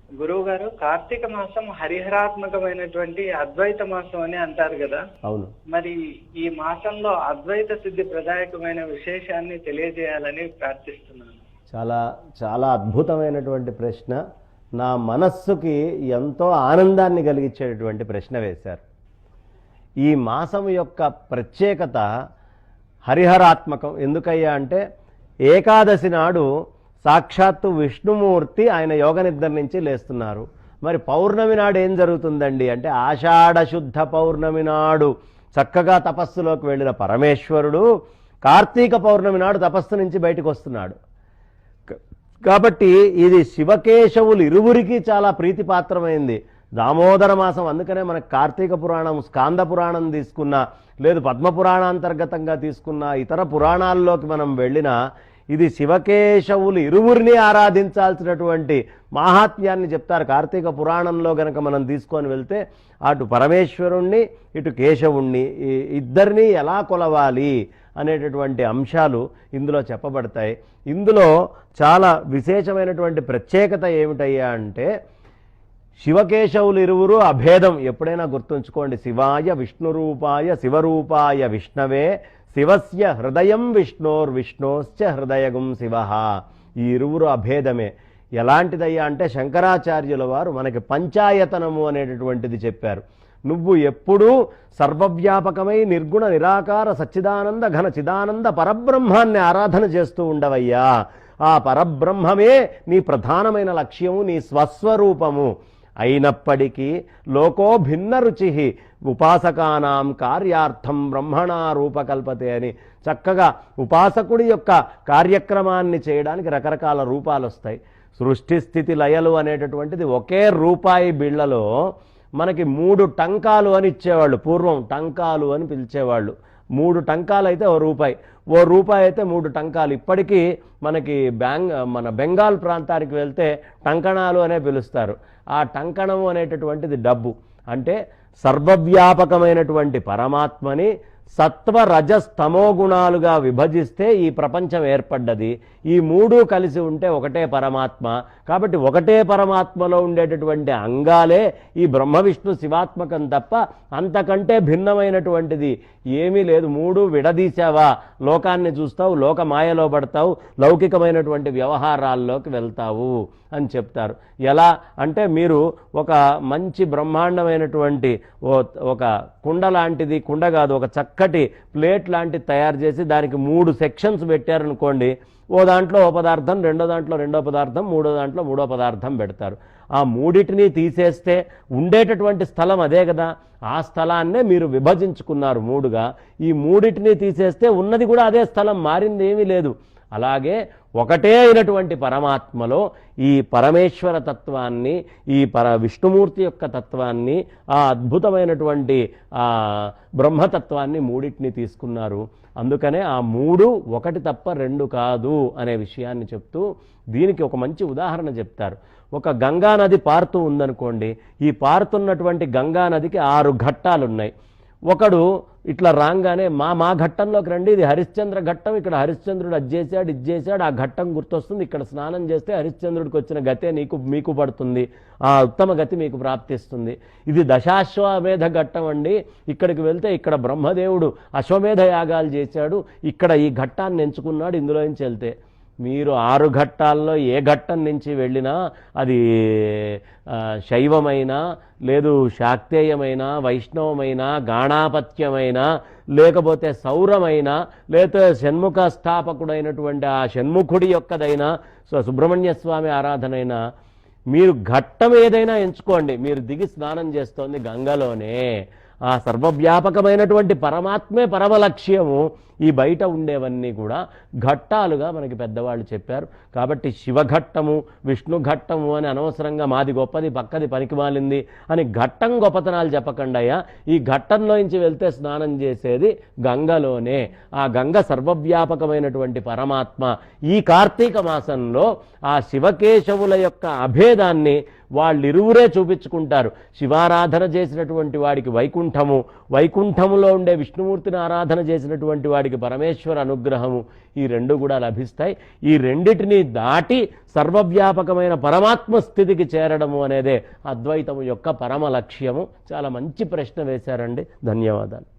గురువు గారు, కార్తీక మాసం హరిహరాత్మకమైనటువంటి అద్వైత మాసం అని అంటారు కదా. అవును. మరి ఈ మాసంలో అద్వైత సిద్ధి ప్రదాయకమైన విశేషాన్ని తెలియజేయాలని ప్రార్థిస్తున్నాను. చాలా చాలా అద్భుతమైనటువంటి ప్రశ్న. నా మనస్సుకి ఎంతో ఆనందాన్ని కలిగించేటటువంటి ప్రశ్న వేశారు. ఈ మాసం యొక్క ప్రత్యేకత హరిహరాత్మకం. ఎందుకయ్యా అంటే ఏకాదశి నాడు సాక్షాత్తు విష్ణుమూర్తి ఆయన యోగ నిద్ర నుంచి లేస్తున్నారు. మరి పౌర్ణమి నాడు ఏం జరుగుతుందండి అంటే ఆషాఢ శుద్ధ పౌర్ణమి నాడు చక్కగా తపస్సులోకి వెళ్ళిన పరమేశ్వరుడు కార్తీక పౌర్ణమి నాడు తపస్సు నుంచి బయటకు వస్తున్నాడు. కాబట్టి ఇది శివకేశవులు ఇరువురికి చాలా ప్రీతిపాత్రమైంది. దామోదర మాసం, అందుకనే మనకు కార్తీక పురాణం, స్కాంద పురాణం తీసుకున్నా, లేదు పద్మపురాణాంతర్గతంగా తీసుకున్నా, ఇతర పురాణాల్లోకి మనం వెళ్ళినా ఇది శివకేశవులు ఇరువురిని ఆరాధించాల్సినటువంటి మాహాత్మ్యాన్ని చెప్తారు. కార్తీక పురాణంలో గనక మనం తీసుకొని వెళ్తే అటు పరమేశ్వరుణ్ణి ఇటు కేశవుణ్ణి ఇద్దరిని ఎలా కొలవాలి అనేటటువంటి అంశాలు ఇందులో చెప్పబడతాయి. ఇందులో చాలా విశేషమైనటువంటి ప్రత్యేకత ఏమిటయ్యా అంటే శివకేశవులు ఇరువురు అభేదం. ఎప్పుడైనా గుర్తుంచుకోండి. శివాయ విష్ణురూపాయ శివరూపాయ విష్ణవే శివస్య హృదయం విష్ణోశ్చ హృదయగం శివ. ఈ ఇరువురు అభేదమే. ఎలాంటిదయ్యా అంటే శంకరాచార్యుల వారు మనకి పంచాయతనము అనేటటువంటిది చెప్పారు. నువ్వు ఎప్పుడూ సర్వవ్యాపకమై నిర్గుణ నిరాకార సచ్చిదానంద ఘన చిదానంద పరబ్రహ్మాన్ని ఆరాధన చేస్తూ ఉండవయ్యా. ఆ పరబ్రహ్మమే నీ ప్రధానమైన లక్ష్యము, నీ స్వస్వరూపము. అయినప్పటికీ లోకో భిన్న రుచి ఉపాసకానాం కార్యార్థం బ్రహ్మణా రూపకల్పతే అని చక్కగా ఉపాసకుడి యొక్క కార్యక్రమాన్ని చేయడానికి రకరకాల రూపాలు వస్తాయి. సృష్టి స్థితి లయలు అనేటటువంటిది ఒకే రూపాయి బిళ్ళలో మనకి 3 టంకాలు అని ఇచ్చేవాళ్ళు. పూర్వం టంకాలు అని పిలిచేవాళ్ళు. 3 టంకాలు అయితే ఓ రూపాయి అయితే 3 టంకాలు. ఇప్పటికీ మనకి మన బెంగాల్ ప్రాంతానికి వెళ్తే టంకణాలు అనే పిలుస్తారు. ఆ టంకణము అనేటటువంటిది డబ్బు. అంటే సర్వవ్యాపకమైనటువంటి పరమాత్మని సత్వ రజస్తమో గుణాలుగా విభజిస్తే ఈ ప్రపంచం ఏర్పడ్డది. ఈ 3 కలిసి ఉంటే ఒకటే పరమాత్మ. కాబట్టి ఒకటే పరమాత్మలో ఉండేటటువంటి అంగాలే ఈ బ్రహ్మ విష్ణు శివాత్మకం తప్ప అంతకంటే భిన్నమైనటువంటిది ఏమీ లేదు. 3 విడదీశావా లోకాన్ని చూస్తావు, లోక మాయలో పడతావు, లౌకికమైనటువంటి వ్యవహారాల్లోకి వెళ్తావు అని చెప్తారు. ఎలా అంటే మీరు ఒక మంచి బ్రహ్మాండమైనటువంటి ఒక కుండ లాంటిది, కుండ కాదు, ఒక చక్కటి ప్లేట్ లాంటిది తయారు చేసి దానికి 3 సెక్షన్స్ పెట్టారనుకోండి. ఓ దాంట్లో ఓ పదార్థం, రెండో దాంట్లో రెండో పదార్థం, మూడో దాంట్లో మూడో పదార్థం పెడతారు. ఆ 3టిని తీసేస్తే ఉండేటటువంటి స్థలం అదే కదా. ఆ స్థలాన్నే మీరు విభజించుకున్నారు 3గా. ఈ 3టిని తీసేస్తే ఉన్నది కూడా అదే స్థలం, మారింది ఏమీ లేదు. అలాగే ఒకటే అయినటువంటి పరమాత్మలో ఈ పరమేశ్వర తత్వాన్ని, ఈ విష్ణుమూర్తి యొక్క తత్వాన్ని, ఆ అద్భుతమైనటువంటి ఆ బ్రహ్మతత్వాన్ని 3టిని తీసుకున్నారు. అందుకనే ఆ 3 ఒకటి తప్ప 2 కాదు అనే విషయాన్ని చెప్తూ దీనికి ఒక మంచి ఉదాహరణ చెప్తారు. ఒక గంగా నది పారుతూ ఉందనుకోండి. ఈ పారుతున్నటువంటి గంగా నదికి 6 ఘట్టాలున్నాయి. ఒకడు ఇట్లా రాగానే మా ఘట్టంలోకి రండి, ఇది హరిశ్చంద్ర ఘట్టం, ఇక్కడ హరిశ్చంద్రుడు అది చేశాడు ఇది చేశాడు, ఆ ఘట్టం గుర్తొస్తుంది, ఇక్కడ స్నానం చేస్తే హరిశ్చంద్రుడికి వచ్చిన గతే మీకు పడుతుంది, ఆ ఉత్తమ గతి మీకు ప్రాప్తిస్తుంది. ఇది దశాశ్వమేధ ఘట్టం అండి, ఇక్కడికి వెళ్తే ఇక్కడ బ్రహ్మదేవుడు అశ్వమేధ యాగాలు చేశాడు, ఇక్కడ ఈ ఘట్టాన్ని ఎంచుకున్నాడు, ఇందులో నుంచి వెళ్తే మీరు 6 ఘట్టాల్లో ఏ ఘట్టం నుంచి వెళ్ళినా అది శైవమైనా, లేదు శాక్తేయమైన, వైష్ణవమైన, గాణాపత్యమైన, లేకపోతే సౌరమైన, లేకపోతే షణ్ముఖ స్థాపకుడైనటువంటి ఆ షణ్ముఖుడి యొక్కదైనా, సుబ్రహ్మణ్య స్వామి ఆరాధనైనా, మీరు ఘట్టం ఏదైనా ఎంచుకోండి. మీరు దిగి స్నానం చేస్తోంది గంగలోనే. ఆ సర్వవ్యాపకమైనటువంటి పరమాత్మే పరమలక్ష్యము. ఈ బయట ఉండేవన్నీ కూడా ఘట్టాలుగా మనకి పెద్దవాళ్ళు చెప్పారు. కాబట్టి శివఘట్టము, విష్ణు ఘట్టము అని అనవసరంగా మాది గొప్పది పక్కది పనికిమాలింది అని ఘట్టం గొప్పతనాలు చెప్పకండయ్యా. ఈ ఘట్టంలోంచి వెళ్తే స్నానం చేసేది గంగలోనే. ఆ గంగ సర్వవ్యాపకమైనటువంటి పరమాత్మ. ఈ కార్తీక మాసంలో ఆ శివకేశవుల యొక్క అభేదాన్ని వాళ్ళిరువురే చూపించుకుంటారు. శివారాధన చేసినటువంటి వాడికి వైకుంఠము, వైకుంఠములో ఉండే విష్ణుమూర్తిని ఆరాధన చేసినటువంటి వాడికి పరమేశ్వర అనుగ్రహము, ఈ రెండు కూడా లభిస్తాయి. ఈ రెండిటిని దాటి సర్వవ్యాపకమైన పరమాత్మ స్థితికి చేరడము అనేదే అద్వైతము యొక్క పరమ లక్ష్యము. చాలా మంచి ప్రశ్న వేశారండి, ధన్యవాదాలు.